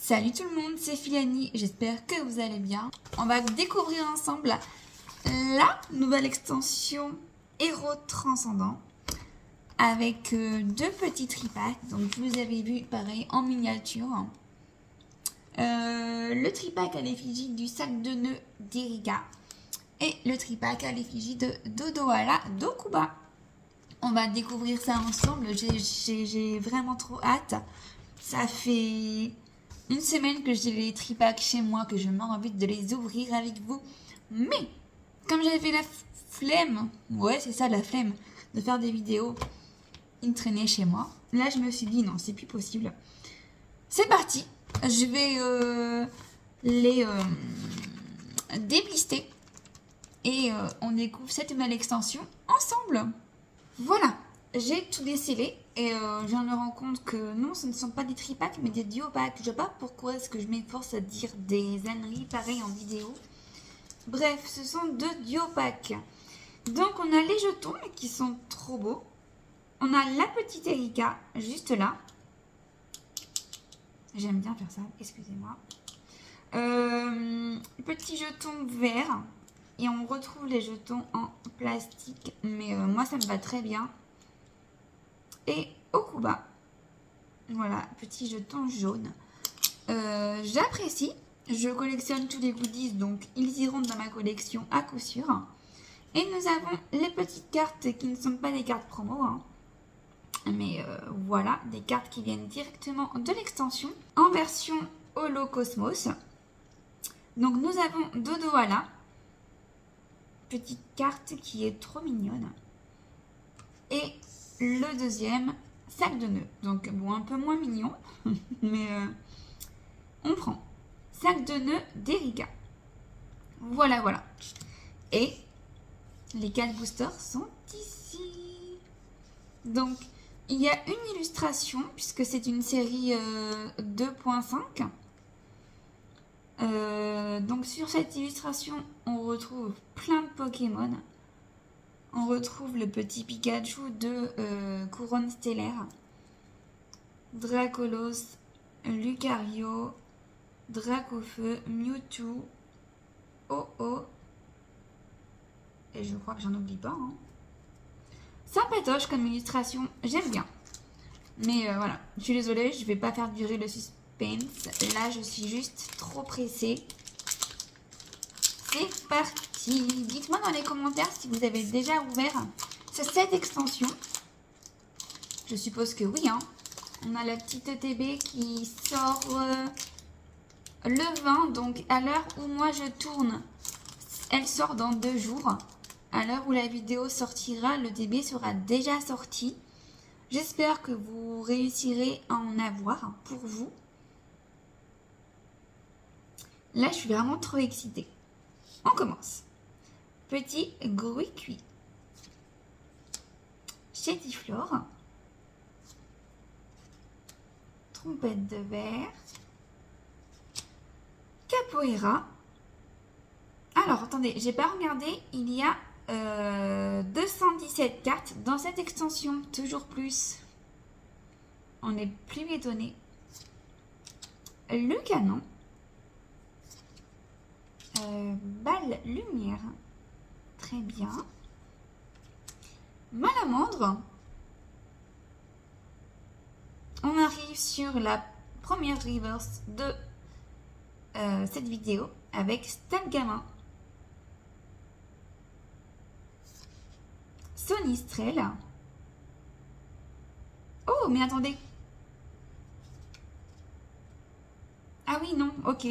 Salut tout le monde, c'est Philani, j'espère que vous allez bien. On va découvrir ensemble la nouvelle extension Héros Transcendant avec deux petits tripacks. Donc vous avez vu pareil en miniature. Le tripack à l'effigie du sac de nœuds d'Erika et le tripack à l'effigie de Dodoala Dokuba. On va découvrir ça ensemble, j'ai vraiment trop hâte. Ça fait une semaine que j'ai les tripacks chez moi, que je m'en envie de les ouvrir avec vous. Mais, comme j'avais la flemme, ouais c'est ça la flemme, de faire des vidéos, ils traînaient chez moi. Là je me suis dit non, c'est plus possible. C'est parti, je vais les dépister. Et on découvre cette nouvelle extension ensemble. Voilà, j'ai tout décelé et je viens de me rendre compte que non, ce ne sont pas des tripacks mais des duopacks. Je sais pas pourquoi est-ce que je m'efforce à dire des âneries pareilles en vidéo. Bref, ce sont deux duopacks. Donc on a les jetons qui sont trop beaux. On a la petite Erika juste là. J'aime bien faire ça, excusez-moi. Petit jeton vert. Et on retrouve les jetons en plastique. Mais moi, ça me va très bien. Et Okuba. Voilà, petit jeton jaune. J'apprécie. Je collectionne tous les goodies. Donc, ils iront dans ma collection à coup sûr. Et nous avons les petites cartes qui ne sont pas des cartes promo. Hein. Mais voilà, des cartes qui viennent directement de l'extension. En version Holo Cosmos. Donc, nous avons Dodoala. Petite carte qui est trop mignonne. Et le deuxième, sac de nœuds. Donc bon, un peu moins mignon, mais on prend. Sac de nœuds d'Erika. Voilà, voilà. Et les 4 boosters sont ici. Donc, il y a une illustration, puisque c'est une série 2.5. Donc sur cette illustration, on retrouve plein de Pokémon. On retrouve le petit Pikachu de Couronne Stellaire, Dracolos, Lucario, Dracofeu, Mewtwo, Oh-Oh, et je crois que j'en oublie pas. Hein. Sympatoche comme illustration, j'aime bien. Mais voilà, je suis désolée, je vais pas faire durer le suspense. Là, je suis juste trop pressée. C'est parti. Dites-moi dans les commentaires si vous avez déjà ouvert cette extension. Je suppose que oui. Hein. On a la petite ETB qui sort le 20. Donc, à l'heure où moi je tourne, elle sort dans 2 jours. À l'heure où la vidéo sortira, le DB sera déjà sorti. J'espère que vous réussirez à en avoir pour vous. Là, je suis vraiment trop excitée. On commence. Petit Gruy cuit. Chétiflore. Trompette de verre. Capoeira. Alors, attendez, j'ai pas regardé. Il y a 217 cartes dans cette extension. Toujours plus. On n'est plus étonné. Le canon. Balle lumière. Très bien. Malamandre. On arrive sur la première reverse de cette vidéo avec Stalgamin. Sonistrel. Oh, mais attendez. Ah oui, non, ok.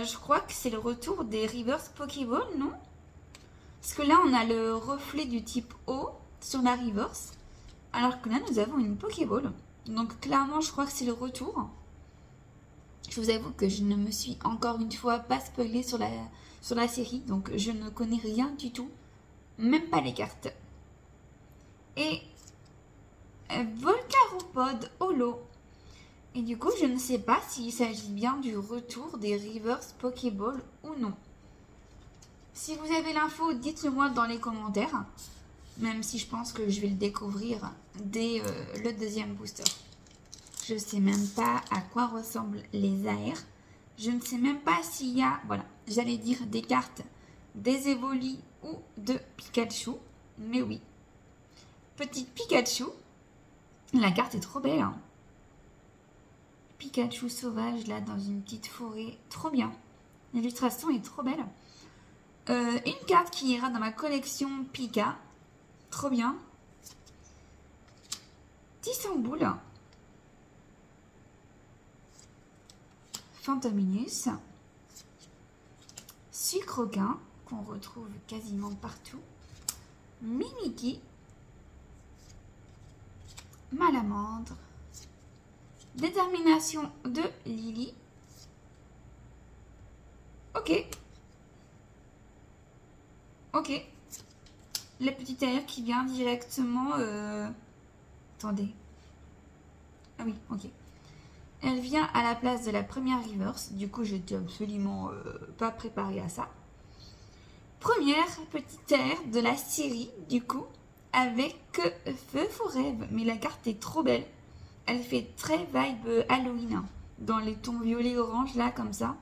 Je crois que c'est le retour des reverse Pokéball, non? Parce que là, on a le reflet du type eau sur la reverse. Alors que là, nous avons une Pokéball. Donc, clairement, je crois que c'est le retour. Je vous avoue que je ne me suis encore une fois pas spoilée sur la série. Donc, je ne connais rien du tout. Même pas les cartes. Et Volcaropod Holo. Et du coup, je ne sais pas s'il s'agit bien du retour des reverse Pokéball ou non. Si vous avez l'info, dites-le moi dans les commentaires. Même si je pense que je vais le découvrir dès le deuxième booster. Je ne sais même pas à quoi ressemblent les aers. Je ne sais même pas s'il y a, voilà, j'allais dire des cartes, des Evoli ou de Pikachu. Mais oui. Petite Pikachu. La carte est trop belle. Hein. Pikachu sauvage là dans une petite forêt. Trop bien. L'illustration est trop belle. Une carte qui ira dans ma collection Pika. Trop bien. Tissamboule. Fantominus. Sucroquin, qu'on retrouve quasiment partout. Mimikyu. Malamandre. Détermination de Lily. Ok. Ok. La petite air qui vient directement... Attendez. Ah oui, ok. Elle vient à la place de la première reverse. Du coup, j'étais absolument pas préparée à ça. Première petite air de la série, du coup, avec Feu for Rêve. Mais la carte est trop belle. Elle fait très vibe Halloween. Hein, dans les tons violet-orange, là, comme ça.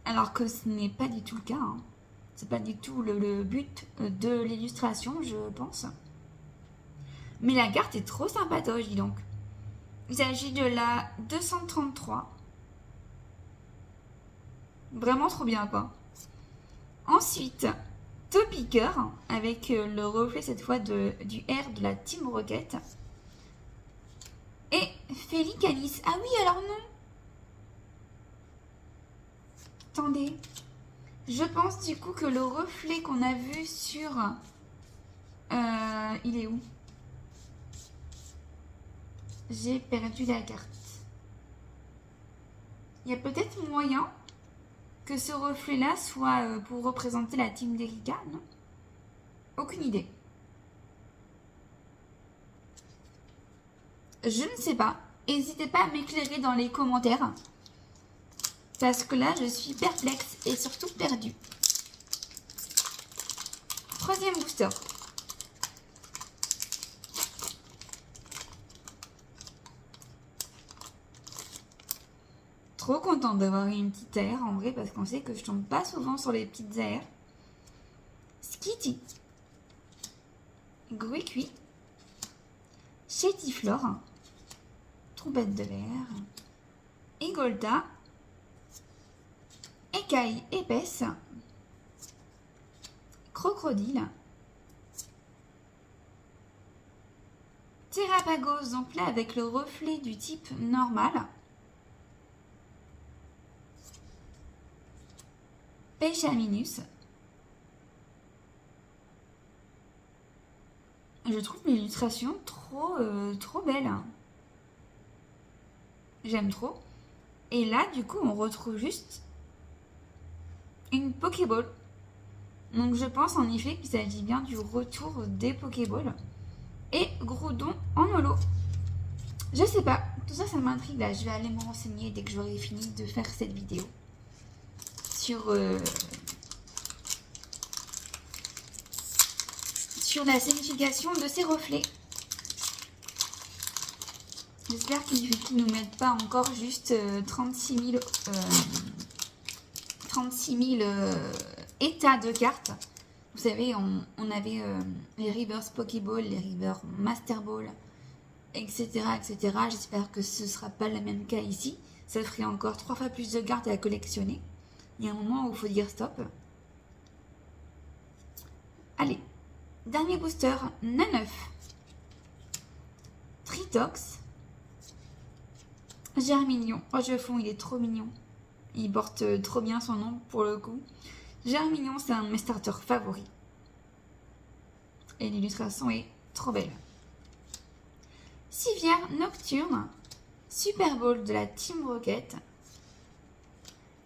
Alors que ce n'est pas du tout le cas. Hein. C'est pas du tout le but de l'illustration, je pense. Mais la carte est trop sympatoche, dis donc. Il s'agit de la 233. Vraiment trop bien, quoi. Ensuite, Topiqueur, avec le reflet cette fois du R de la Team Rocket. Et Félicanis. Ah oui, alors non. Attendez. Je pense du coup que le reflet qu'on a vu sur... il est où? J'ai perdu la carte. Il y a peut-être moyen que ce reflet-là soit pour représenter la team d'Erika, non? Aucune idée. Je ne sais pas. N'hésitez pas à m'éclairer dans les commentaires. Parce que là, je suis perplexe et surtout perdue. Troisième booster. Trop contente d'avoir eu une petite air en vrai parce qu'on sait que je tombe pas souvent sur les petites airs. Skitty. Gruicui. Chétiflore. Trompette de l'air. Igolta. Écaille épaisse. Crocodile. Terrapagos, donc là avec le reflet du type normal. Pêchaminus. Je trouve l'illustration trop belle. J'aime trop. Et là, du coup, on retrouve juste une Pokéball. Donc je pense en effet qu'il s'agit bien du retour des Pokéballs. Et Groudon en holo. Je sais pas, tout ça, ça m'intrigue là. Je vais aller me renseigner dès que j'aurai fini de faire cette vidéo. Sur la signification de ces reflets. J'espère qu'ils ne nous mettent pas encore juste 36 000 états de cartes. Vous savez, on avait les Reverse Pokéball, les Reverse Master Ball, etc. etc. J'espère que ce ne sera pas le même cas ici. Ça ferait encore 3 fois plus de cartes à collectionner. Il y a un moment où il faut dire stop. Allez, dernier booster, Naneuf. Tritox. Germignon. Oh, je fonds, il est trop mignon. Il porte trop bien son nom pour le coup. Germignon, c'est un de mes starters favoris. Et l'illustration est trop belle. Civière Nocturne. Super Bowl de la Team Rocket.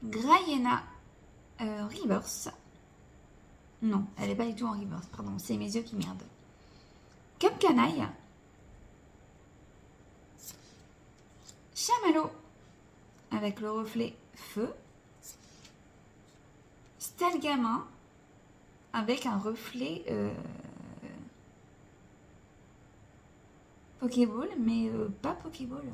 Grayena Reverse. Non, elle n'est pas du tout en reverse, pardon, c'est mes yeux qui merdent. Capcanaille. Chamallow avec le reflet feu. Stelgamin avec un reflet Pokéball, mais pas Pokéball.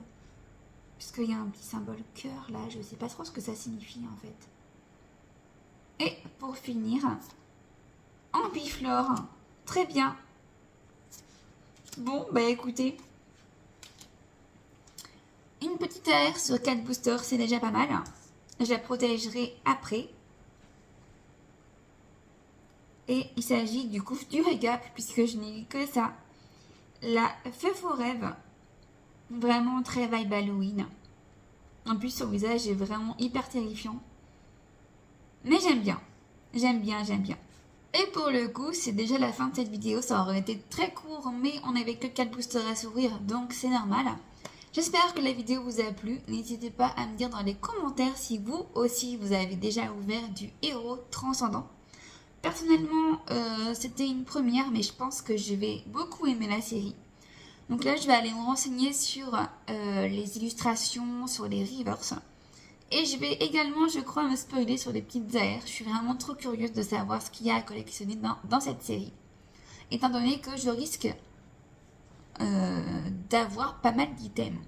puisqu'il y a un petit symbole cœur là, je sais pas trop ce que ça signifie en fait. Et pour finir, Ambiflore. Très bien. Bon, bah écoutez, une petite AR sur 4 boosters, c'est déjà pas mal. Je la protégerai après. Et il s'agit du coup du récap, puisque je n'ai eu que ça. La Feu Faux Rêve. Vraiment très vibe Halloween. En plus, son visage est vraiment hyper terrifiant. Mais j'aime bien. J'aime bien, j'aime bien. Et pour le coup, c'est déjà la fin de cette vidéo. Ça aurait été très court, mais on n'avait que 4 boosters à s'ouvrir, donc c'est normal. J'espère que la vidéo vous a plu. N'hésitez pas à me dire dans les commentaires si vous aussi vous avez déjà ouvert du héros transcendant. Personnellement, c'était une première, mais je pense que je vais beaucoup aimer la série. Donc là, je vais aller me renseigner sur les illustrations, sur les rivers. Et je vais également, je crois, me spoiler sur les petites AR. Je suis vraiment trop curieuse de savoir ce qu'il y a à collectionner dans cette série. Étant donné que je risque d'avoir pas mal d'items.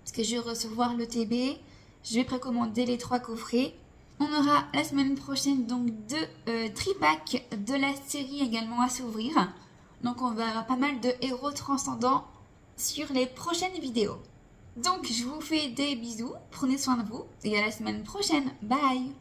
Parce que je vais recevoir le TB, je vais précommander les 3 coffrets. On aura la semaine prochaine donc 2 tripacks de la série également à s'ouvrir. Donc on verra pas mal de héros transcendants sur les prochaines vidéos. Donc je vous fais des bisous, prenez soin de vous et à la semaine prochaine. Bye!